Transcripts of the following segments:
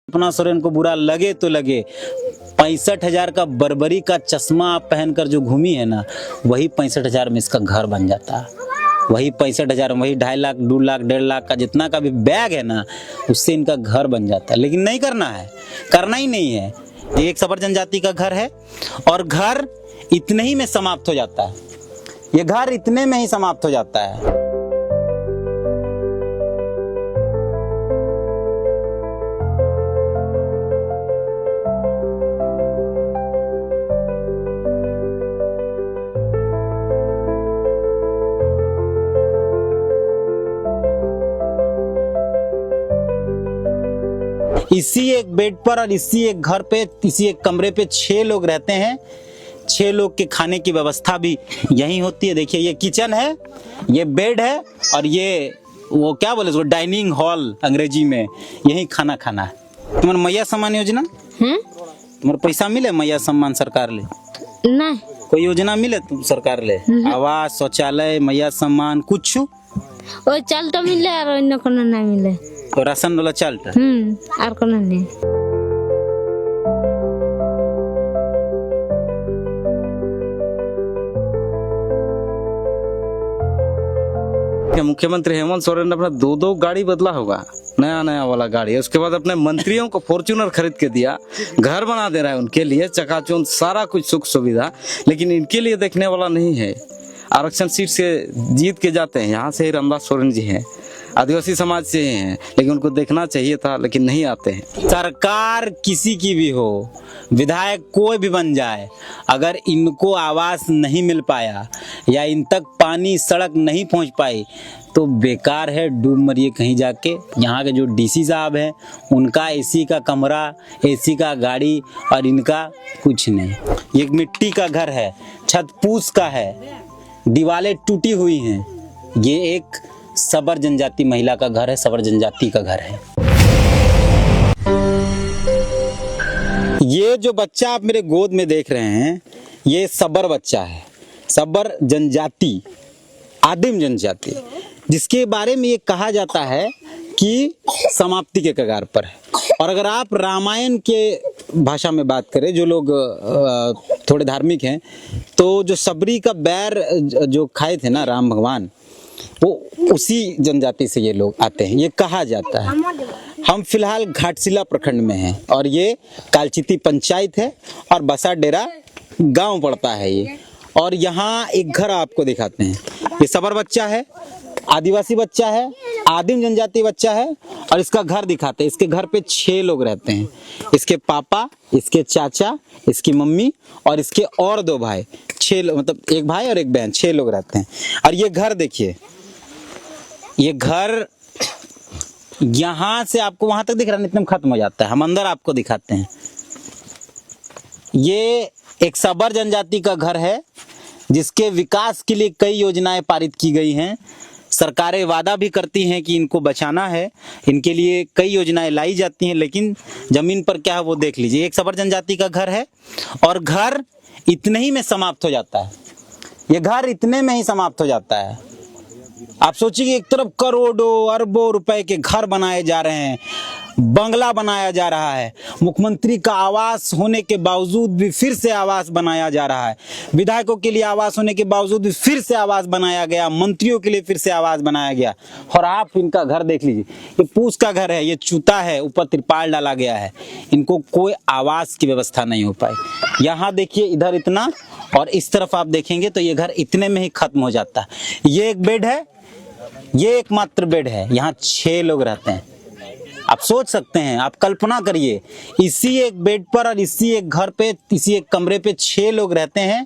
कल्पना सोरेन को बुरा लगे तो लगे, 65,000 का बर्बरी का चश्मा आप पहनकर जो घूमी है ना, वही 65,000 में इसका घर बन जाता। वही 65,000 में वही 2.5 लाख 2 लाख 1.5 लाख का जितना का भी बैग है ना, उससे इनका घर बन जाता है। लेकिन नहीं करना है, करना ही नहीं है। ये एक सबर जनजाति का घर है और घर इतने ही में समाप्त हो जाता है। ये घर इतने में ही समाप्त हो जाता है। इसी एक बेड पर और इसी एक घर पे, इसी एक कमरे पे 6 लोग रहते हैं। 6 लोग के खाने की व्यवस्था भी यहीं होती है। देखिए, ये किचन है, ये बेड है और ये वो क्या बोले उसको, डाइनिंग हॉल अंग्रेजी में। यही खाना खाना है। तुम्हारे मैया सम्मान योजना, तुम्हारे पैसा मिले मैया सम्मान सरकार ले? नहीं। कोई योजना मिले तुम सरकार ले? आवास, शौचालय, मैया सम्मान कुछ? ओ चल तो मिले और इन कोनो नहीं मिले। तो राशन वाला चालता और कोनो नहीं। मुख्यमंत्री हेमंत सोरेन ने अपना 2 गाड़ी बदला होगा, नया वाला गाड़ी है। उसके बाद अपने मंत्रियों को फॉर्च्यूनर खरीद के दिया, घर बना दे रहा है उनके लिए, चकाचौंध सारा कुछ सुख सुविधा। लेकिन इनके लिए देखने वाला नहीं है। आरक्षण सीट से जीत के जाते हैं, यहाँ से ही रामदास सोरेन जी हैं, आदिवासी समाज से ही हैं, लेकिन उनको देखना चाहिए था, लेकिन नहीं आते हैं। सरकार किसी की भी हो, विधायक कोई भी बन जाए, अगर इनको आवास नहीं मिल पाया या इन तक पानी सड़क नहीं पहुंच पाई तो बेकार है, डूब मरिए कहीं जाके। यहाँ के जो डीसी साहब हैं, उनका एसी का कमरा, एसी का गाड़ी और इनका कुछ नहीं। ये मिट्टी का घर है, छत पूस का है, दीवारें टूटी हुई हैं। ये एक सबर जनजाति महिला का घर है, सबर जनजाति का घर है। ये जो बच्चा आप मेरे गोद में देख रहे हैं, ये सबर बच्चा है, सबर जनजाति, आदिम जनजाति, जिसके बारे में ये कहा जाता है कि समाप्ति के कगार पर है। और अगर आप रामायण के भाषा में बात करें, जो लोग थोड़े धार्मिक हैं, तो जो सबरी का बैर जो खाए थे ना राम भगवान, वो उसी जनजाति से ये लोग आते हैं, ये कहा जाता है। हम फिलहाल घाटशिला प्रखंड में हैं और ये कालचिती पंचायत है और बसा डेरा गांव पड़ता है ये। और यहाँ एक घर आपको दिखाते हैं। ये सबर बच्चा है, आदिवासी बच्चा है, आदिम जनजाति बच्चा है और इसका घर दिखाते हैं। इसके घर पे 6 लोग रहते हैं। इसके पापा, इसके चाचा, इसकी मम्मी और इसके और 2 भाई। 6 लोग, मतलब एक भाई और एक बहन, 6 लोग रहते हैं। और ये घर देखिए, ये घर यहां से आपको वहां तक दिख रहा है, इतने में खत्म हो जाता है। हम अंदर आपको दिखाते हैं। ये एक सबर जनजाति का घर है, जिसके विकास के लिए कई योजनाएं पारित की गई हैं। सरकारें वादा भी करती हैं कि इनको बचाना है, इनके लिए कई योजनाएं लाई जाती हैं, लेकिन जमीन पर क्या है वो देख लीजिए। एक सबर जनजाति का घर है और घर इतने ही में समाप्त हो जाता है। ये घर इतने में ही समाप्त हो जाता है। आप सोचिए, एक तरफ करोड़ों अरबों रुपए के घर बनाए जा रहे हैं, बंगला बनाया जा रहा है, मुख्यमंत्री का आवास होने के बावजूद भी फिर से आवास बनाया जा रहा है, विधायकों के लिए आवास होने के बावजूद भी फिर से आवास बनाया गया, मंत्रियों के लिए फिर से आवास बनाया गया। और आप इनका घर देख लीजिए, ये पूस का घर है, ये चूता है, ऊपर तिरपाल डाला गया है। इनको कोई आवास की व्यवस्था नहीं हो पाई। यहाँ देखिए, इधर इतना और इस तरफ आप देखेंगे तो ये घर इतने में ही खत्म हो जाता है। ये एक बेड है, ये एकमात्र बेड है, यहाँ 6 लोग रहते हैं। आप सोच सकते हैं, आप कल्पना करिए, इसी एक बेड पर और इसी एक घर पे, इसी एक कमरे पे 6 लोग रहते हैं।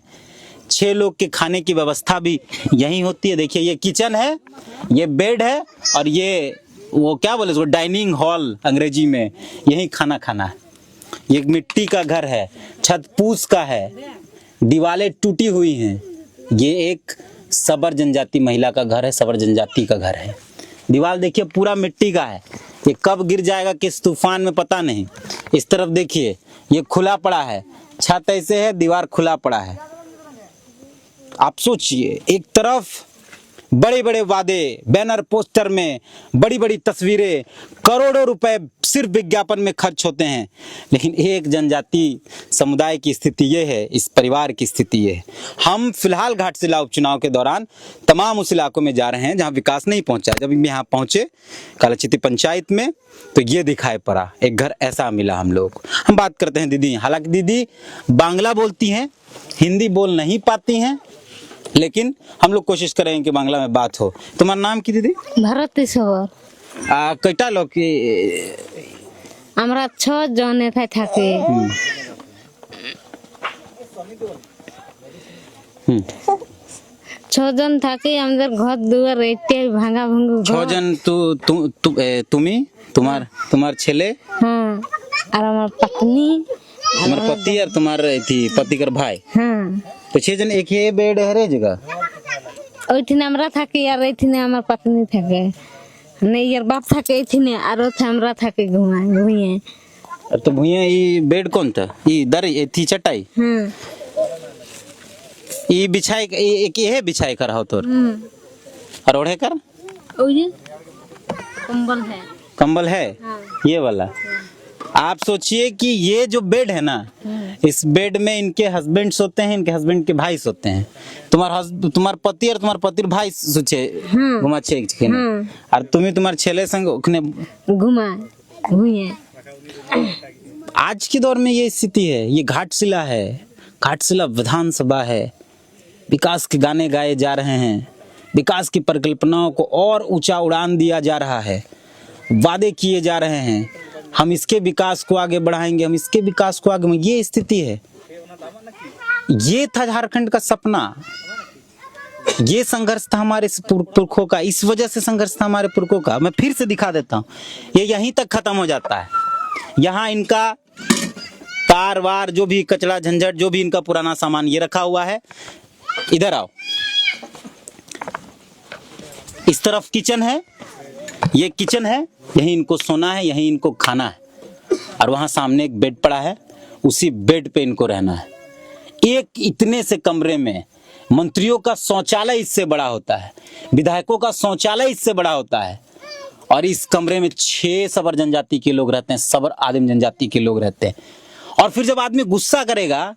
6 लोग के खाने की व्यवस्था भी यहीं होती है। देखिए, ये किचन है, ये बेड है और ये वो क्या बोले उसको, डाइनिंग हॉल अंग्रेजी में। यही खाना खाना है। ये मिट्टी का घर है, छत पूस का है, दीवारें टूटी हुई हैं। ये एक सबर जनजाति महिला का घर है, सबर जनजाति का घर है। दीवार देखिए, पूरा मिट्टी का है। ये कब गिर जाएगा किस तूफान में पता नहीं। इस तरफ देखिए, ये खुला पड़ा है, छत ऐसे है, दीवार खुला पड़ा है। आप सोचिए, एक तरफ बड़े बड़े वादे, बैनर पोस्टर में बड़ी बड़ी तस्वीरें, करोड़ों रुपए सिर्फ विज्ञापन में खर्च होते हैं। लेकिन एक जनजाति समुदाय की स्थिति ये है, इस परिवार की स्थिति ये है। हम फिलहाल घाटशिला उपचुनाव के दौरान तमाम उस इलाकों में जा रहे हैं जहां विकास नहीं पहुंचा। जब हम यहाँ पहुंचे कालाचिती पंचायत में तो ये दिखाई पड़ा, एक घर ऐसा मिला हम लोग। हम बात करते हैं दीदी, हालांकि दीदी बांग्ला बोलती हैं, हिंदी बोल नहीं पाती हैं, लेकिन हम लोग कोशिश करेंगे कि बांग्ला में बात हो। तुम्हारा नाम की दीदी? भारत ईश्वर कईटा लोग की? আমরা 6 জন এথায় থাকে। ছজন থাকে, আমাদের ঘর দুয়ার এইটাই ভাঙা ভাঙু ঘর। 6 জন। তুমি, তোমার ছেলে, হ্যাঁ, আর আমার পত্নী, তোমার पति और तुम्हारे पति का भाई। হ্যাঁ। तो 6 जन एक ही बेड है रे जगह? ওইখানে আমরা থাকি আর এইখানে আমার পত্নী থাকে। नहीं यार बाप থাকে এইখানে আর ওখানে আমরা থাকি ঘুমিয়ে। और तो भुइया ये बेड कौन था? ये दर थी चटाई? हाँ। ये बिछाई एक ये है बिछाई कर हो तो और ओढ़े कर? ओए कंबल है। कंबल है? हाँ। ये वाला। आप सोचिए कि ये जो बेड है ना, इस बेड में इनके हस्बैंड सोते हैं, इनके हस्बैंड के भाई सोते हैं। तुम्हार पति और तुम्हार पतिर भाई सोचे घुमा छे और तुम्हारे छेले संग ओखने घुमा घुए। आज के दौर में ये स्थिति है। ये घाटशिला है, घाटशिला विधानसभा है। विकास के गाने गाए जा रहे हैं, विकास की परिकल्पनाओं को और ऊंचा उड़ान दिया जा रहा है, वादे किए जा रहे हैं, हम इसके विकास को आगे बढ़ाएंगे, हम इसके विकास को आगे। ये स्थिति है। ये था झारखंड का सपना, ये संघर्ष था हमारे पुरखों का, इस वजह से संघर्ष था हमारे पुरखों का। मैं फिर से दिखा देता हूँ, ये यहीं तक खत्म हो जाता है। यहाँ इनका तार वार जो भी कचरा झंझट जो भी इनका पुराना सामान ये रखा हुआ है। इधर आओ, इस तरफ किचन है, ये किचन है, यहीं इनको सोना है, यहीं इनको खाना है। और वहां सामने एक बेड पड़ा है, उसी बेड पे इनको रहना है। एक इतने से कमरे में मंत्रियों का शौचालय इससे बड़ा होता है, विधायकों का शौचालय इससे बड़ा होता है, और इस कमरे में 6 सबर जनजाति के लोग रहते हैं, सबर आदिम जनजाति के लोग रहते हैं। और फिर जब आदमी गुस्सा करेगा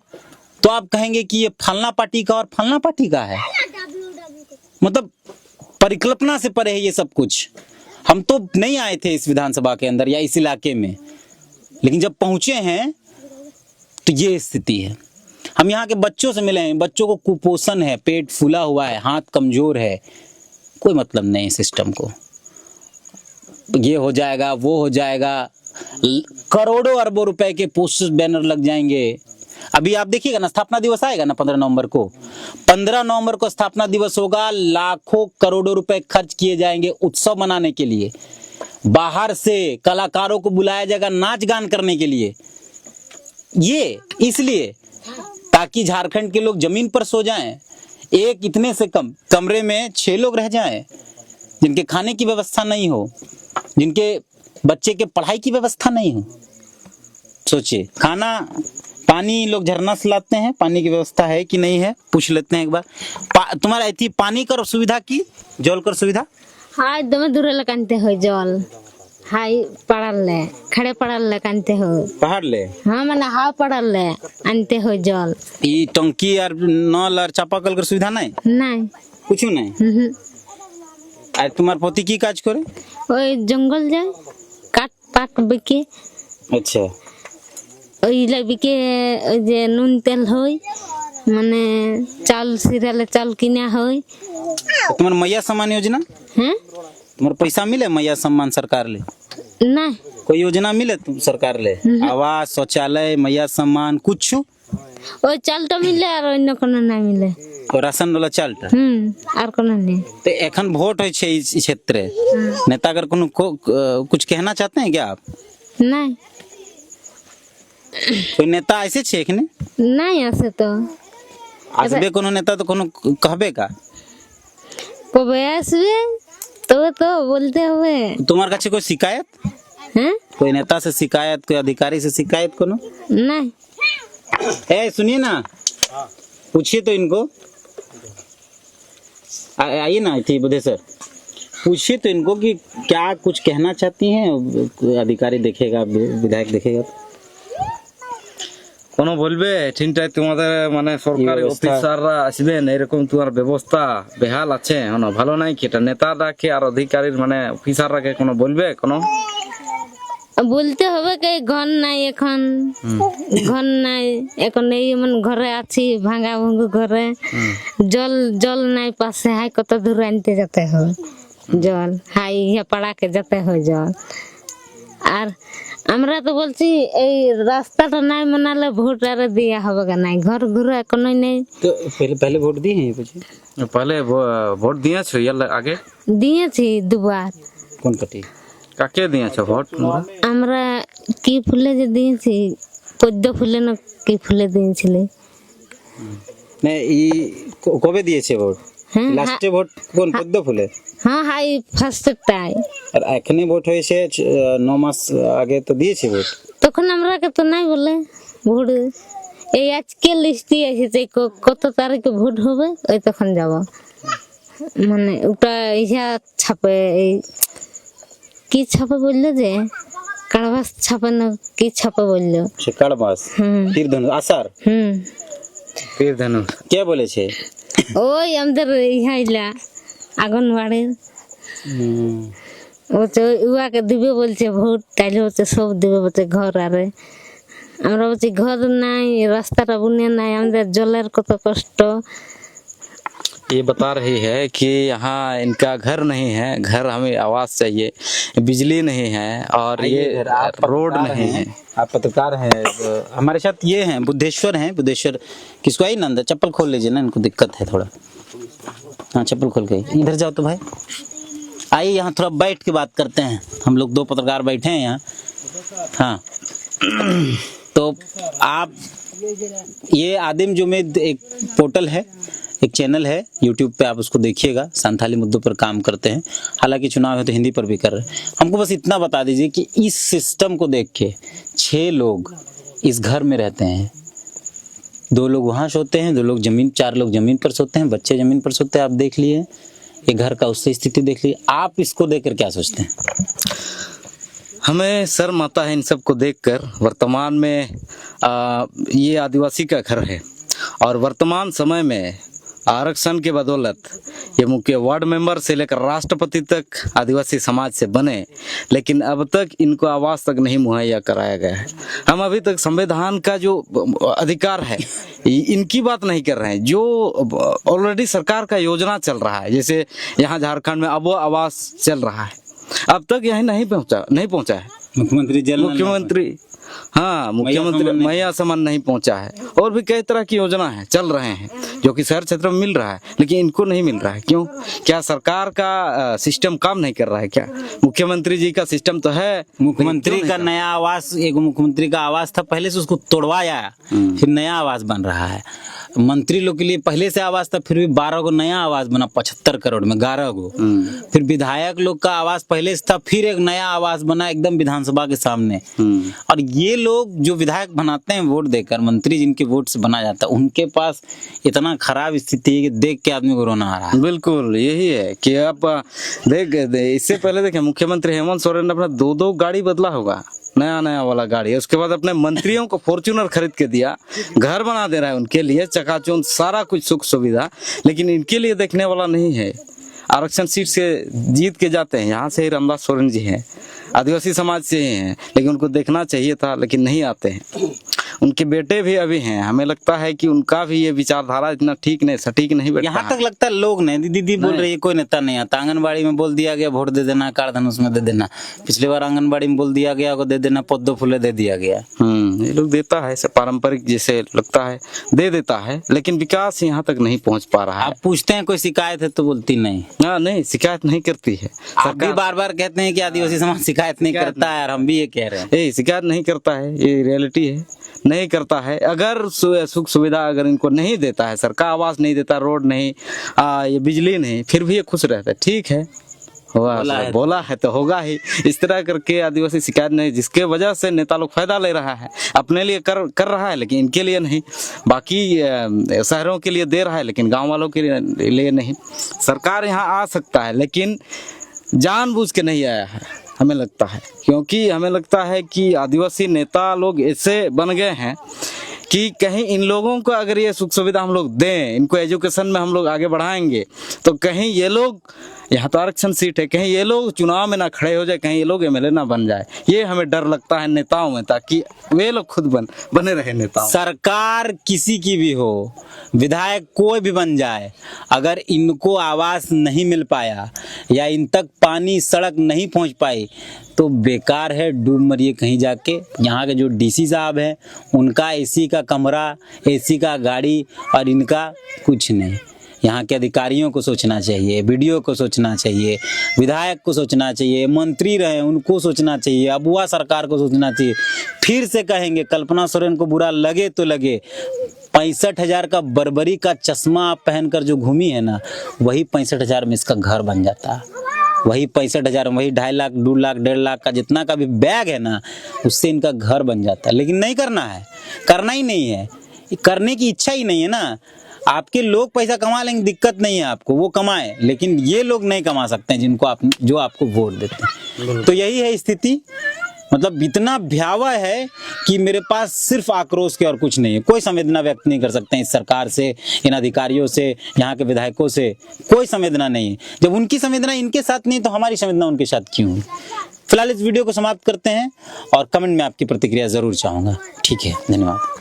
तो आप कहेंगे कि ये फलना पार्टी का और फलना पार्टी का है। मतलब परिकल्पना से परे है ये सब कुछ। हम तो नहीं आए थे इस विधानसभा के अंदर या इस इलाके में, लेकिन जब पहुंचे हैं तो ये स्थिति है। हम यहाँ के बच्चों से मिले हैं, बच्चों को कुपोषण है, पेट फूला हुआ है, हाथ कमजोर है, कोई मतलब नहीं सिस्टम को। ये हो जाएगा, वो हो जाएगा, करोड़ों अरबों रुपए के पोस्टर बैनर लग जाएंगे। अभी आप देखिएगा ना, स्थापना दिवस आएगा ना 15 नवंबर को, 15 नवंबर को स्थापना दिवस होगा। लाखों करोड़ों रुपए खर्च किए जाएंगे उत्सव मनाने के लिए, बाहर से कलाकारों को बुलाया जाएगा नाच गान करने के लिए। ये इसलिए ताकि झारखंड के लोग जमीन पर सो जाएं, एक इतने से कम कमरे में 6 लोग रह जाएं, जिनके खाने की व्यवस्था नहीं हो, जिनके बच्चे के पढ़ाई की व्यवस्था नहीं हो। सोचिए, खाना पानी लोग झरना से लाते हैं, पानी की व्यवस्था है कि नहीं है पूछ लेते हैं एक बार। तुम्हारा थी पानी कर सुविधा की, जल कर सुविधा? हाँ एकदम दूर लगाते हो जल, हाई पड़ल ले, खड़े पड़ल ले कानते हो पहाड़ ले। हाँ मैंने हाँ पड़ल ले आनते हो जल। ये टंकी और नल और चापाकल कर सुविधा नहीं? नहीं कुछ नहीं। আর তোমার পতি কি কাজ করে? ওই জঙ্গল যায়, কাঠ পাট বিকে। আচ্ছা, ওইগুলা বিকে, ওই যে নুন তেল হয়, মানে চাল সিরিয়ালে চাল কিনা হয়। তোমার मैया सम्मान योजना? हैं तुम्हारे पैसा मिले मैया सम्मान सरकार ले? नहीं कोई योजना मिले तुम सरकार ले? आवास, शौचालय, मैया सम्मान कुछ? ওই চালটা মিলে আর অন্য কোনো না মিলে। और राशन वाला चालटा? আর কোনো নেই। तो एखन वोट है छे इस क्षेत्र नेता अगर कुछ कहना चाहते हैं क्या आप? नहीं कोई नेता ऐसे छे एखने? नहीं ऐसे तो आसबे कोनो नेता तो कोनो कहबे का? कबे आसबे तो बोलते हुए। तुम्हारे काছে कोई शिकायत? हैं कोई नेता से शिकायत, कोई अधिकारी से शिकायत कोनो? नहीं। ए सुनिए ना, पूछिए तो इनको। आइए ना थी बुधे सर, पूछिए तो इनको कि क्या कुछ कहना चाहती हैं, अधिकारी देखेगा, विधायक देखेगा। কোনো বলবে ঠিকঠাক তোমাদের মানে সরকারি ব্যবস্থা। অফিসাররা আসবেন এরকম তোমার ব্যবস্থা বেহাল আছে ভালো নাই কি এটা নেতারাকে আর অধিকারীর মানে অফিসাররাকে কোনো বলবে কোনো বলতে হবে কি ঘর নাই এখন, ঘর নাই এখন, এই এমন ঘরে আছি ভাঙা ভাঙু ঘরে, জল জল নাই পাশে, হাই কত দূর আনতে যেতে হয় জল, হাই ইয়া পাড়াকে যেতে হয় জল। আর আমরা তো বলছি এই রাস্তাটা নাই বানালে ভোট আর দেওয়া হবে না, নাই ঘর ঘুরে এখনই নেই। तो पहले वोट दिए हैं पूछिए, পহলে ভোট দিয়েছো ইয়ার আগে দিয়েছি দুবার। कौन पार्टी? কাকে দিয়েছো ভোট তোমরা? আমরা কি ফুলে যে দিয়েছি, পদ্ম ফুলে না কি ফুলে দিয়েছিলে। नहीं कबे दिए छे वोट? হ্যাঁ लास्टे ভোট কোন পদ্ম ফুলে? হ্যাঁ হাই ফার্স্টটাই, আর এখনই ভোট হয়েছে 9 মাস আগে তো দিয়েছে ভোট। তখন আমরা তো নাই বলে ভোট, এই আজকে লিস্ট এসেছে কত তারিখে ভোট হবে, ওই তখন যাব। মানে ওটা ইহা ছাপে, এই কি ছাপে বললো যে কারবাস ছাপে না কি ছাপে বললো, সে কাড়বাস, তীর ধনুষ, আষাঢ়, তীর ধনুষ কে বলেছে? ওই আমাদের ইহাইলা আঙ্গনবাড়ির বলছে উয়াকে দিবে বলছে ভোট, তাইলে হচ্ছে সব দিবে বলছে ঘর। আরে আমরা বলছি ঘর নাই, রাস্তাটা বুনে নাই, আমাদের জলের কত কষ্ট। ये बता रही है कि यहाँ इनका घर नहीं है, घर हमें आवास चाहिए, बिजली नहीं है और ये रोड नहीं है। आप पत्रकार हैं, हमारे साथ ये हैं बुद्धेश्वर हैं, बुद्धेश्वर किसको आई नंदा, चप्पल खोल लीजिए ना, इनको दिक्कत है थोड़ा। हाँ चप्पल खोल के इधर जाओ तो भाई, आइए यहाँ थोड़ा बैठ के बात करते हैं, हम लोग 2 पत्रकार बैठे हैं यहाँ। हाँ तो आप, ये आदिम जुमेद एक पोर्टल है, एक चैनल है यूट्यूब पे, आप उसको देखिएगा, संथाली मुद्दों पर काम करते हैं, हालांकि चुनाव है तो हिंदी पर भी कर रहे हैं। हमको बस इतना बता दीजिए कि इस सिस्टम को देख के 6 लोग इस घर में रहते हैं, 2 लोग वहाँ सोते हैं, 2 लोग जमीन, 4 लोग जमीन पर सोते हैं, बच्चे जमीन पर सोते हैं, आप देख लिए ये घर का उससे स्थिति देख लीजिए, आप इसको देखकर क्या सोचते हैं? हमें शर्म आता है इन सबको देखकर। वर्तमान में ये आदिवासी का घर है और वर्तमान समय में आरक्षण के बदौलत ये मुख्य वार्ड मेंबर से लेकर राष्ट्रपति तक आदिवासी समाज से बने, लेकिन अब तक इनको आवास तक नहीं मुहैया कराया गया है। हम अभी तक संविधान का जो अधिकार है इनकी बात नहीं कर रहे हैं, जो ऑलरेडी सरकार का योजना चल रहा है, जैसे यहाँ झारखंड में अब आवास चल रहा है, अब तक यही नहीं पहुंचा है। मुख्यमंत्री मुख्यमंत्री मैया समान नहीं पहुंचा है, और भी कई तरह की योजना है चल रहे हैं जो कि शहर क्षेत्र में मिल रहा है, लेकिन इनको नहीं मिल रहा है। क्यों? क्या सरकार का सिस्टम काम नहीं कर रहा है क्या? मुख्यमंत्री जी का सिस्टम तो है, मुख्यमंत्री का नया आवास, एक मुख्यमंत्री का आवास था, पहले से उसको तोड़वाया, फिर नया आवास बन रहा है। मंत्री लोग के लिए पहले से आवास था, फिर भी 12 गो नया आवास बना 75 करोड़ में, 11 गो। फिर विधायक लोग का आवास पहले से था, फिर एक नया आवास बना एकदम विधानसभा के सामने। और ये लोग जो विधायक बनाते हैं वोट देकर, मंत्री जिनके वोट से बना जाता है, उनके पास इतना खराब स्थिति है कि देख के आदमी को रोना आ रहा है। बिल्कुल यही है कि आप इससे पहले देखें मुख्यमंत्री हेमंत सोरेन ने अपना 2 गाड़ी बदला होगा, नया वाला गाड़ी है, उसके बाद अपने मंत्रियों को फॉर्च्यूनर खरीद के दिया, घर बना दे रहा है उनके लिए, चकाचौंध सारा कुछ सुख सुविधा, लेकिन इनके लिए देखने वाला नहीं है। आरक्षण सीट से जीत के जाते हैं, यहाँ से ही रामदास सोरेन जी हैं, आदिवासी समाज से ही हैं, लेकिन उनको देखना चाहिए था, लेकिन नहीं आते हैं। उनके बेटे भी अभी हैं, हमें लगता है कि उनका भी ये विचारधारा इतना ठीक नहीं, सटीक नहीं बैठता। यहाँ तक लगता है लोग नहीं, दीदी बोल रही है कोई नेता नहीं आता, आंगनबाड़ी में बोल दिया गया वोट दे देना, कार्ड धनुष में दे देना, पिछली बार आंगनबाड़ी में बोल दिया गया को दे देना, पद्दो फूले दे दिया गया। ये लोग देता है ऐसे पारंपरिक जैसे लगता है दे देता है, लेकिन विकास यहाँ तक नहीं पहुँच पा रहा है। आप पूछते हैं कोई शिकायत है तो बोलती नहीं। हाँ नहीं, शिकायत नहीं करती है। आप भी बार बार कहते हैं कि आदिवासी समाज शिकायत नहीं करता है, और हम भी ये कह रहे हैं शिकायत नहीं करता है, ये रियलिटी है, नहीं करता है। अगर सुख सुविधा अगर इनको नहीं देता है, सरकार आवास नहीं देता, रोड नहीं, ये बिजली नहीं, फिर भी ये खुश रहता है, ठीक है, बोला है तो होगा ही। इस तरह करके आदिवासी शिकायत नहीं, जिसके वजह से नेता लोग फायदा ले रहा है, अपने लिए कर रहा है लेकिन इनके लिए नहीं, बाकी शहरों के लिए दे रहा है लेकिन गांव वालों के लिए नहीं। सरकार यहाँ आ सकता है लेकिन जानबूझ के नहीं आया है हमें लगता है, क्योंकि हमें लगता है कि आदिवासी नेता लोग ऐसे बन गए हैं कि कहीं इन लोगों को अगर ये सुख सुविधा हम लोग दें, इनको एजुकेशन में हम लोग आगे बढ़ाएंगे तो कहीं ये लोग, यहाँ तो आरक्षण सीट है, कहीं ये लोग चुनाव में ना खड़े हो जाए, कहीं ये लोग एमएलए ना बन जाए। ये हमें डर लगता है नेताओं में, ताकि वे लोग खुद बने रहे नेता। सरकार किसी की भी हो, विधायक कोई भी बन जाए, अगर इनको आवास नहीं मिल पाया या इन तक पानी सड़क नहीं पहुंच पाई तो बेकार है, डूब मरिए कहीं जाके। यहाँ के जो डीसी साहब हैं उनका एसी का कमरा, एसी का गाड़ी और इनका कुछ नहीं। यहाँ के अधिकारियों को सोचना चाहिए, बीडीओ को सोचना चाहिए, विधायक को सोचना चाहिए, मंत्री रहे उनको सोचना चाहिए, अबुआ सरकार को सोचना चाहिए। फिर से कहेंगे, कल्पना सोरेन को बुरा लगे तो लगे, 65,000 का बर्बरी का चश्मा आप पहनकर जो घूमी है ना, वही 65,000 में इसका घर बन जाता। वही 65,000, वही 2.5 लाख, 2 लाख, 1.5 लाख का जितना का भी बैग है ना, उससे इनका घर बन जाता। लेकिन नहीं करना है, करना ही नहीं है, करने की इच्छा ही नहीं है ना। आपके लोग पैसा कमा लेंगे, दिक्कत नहीं है आपको, वो कमाए, लेकिन ये लोग नहीं कमा सकते हैं जिनको जो आपको वोट देते हैं। तो यही है स्थिति, मतलब इतना भयावह है कि मेरे पास सिर्फ आक्रोश के और कुछ नहीं है। कोई संवेदना व्यक्त नहीं कर सकते हैं इस सरकार से, इन अधिकारियों से, यहाँ के विधायकों से, कोई संवेदना नहीं है। जब उनकी संवेदना इनके साथ नहीं तो हमारी संवेदना उनके साथ क्यों है। फिलहाल इस वीडियो को समाप्त करते हैं और कमेंट में आपकी प्रतिक्रिया जरूर चाहूंगा। ठीक है, धन्यवाद।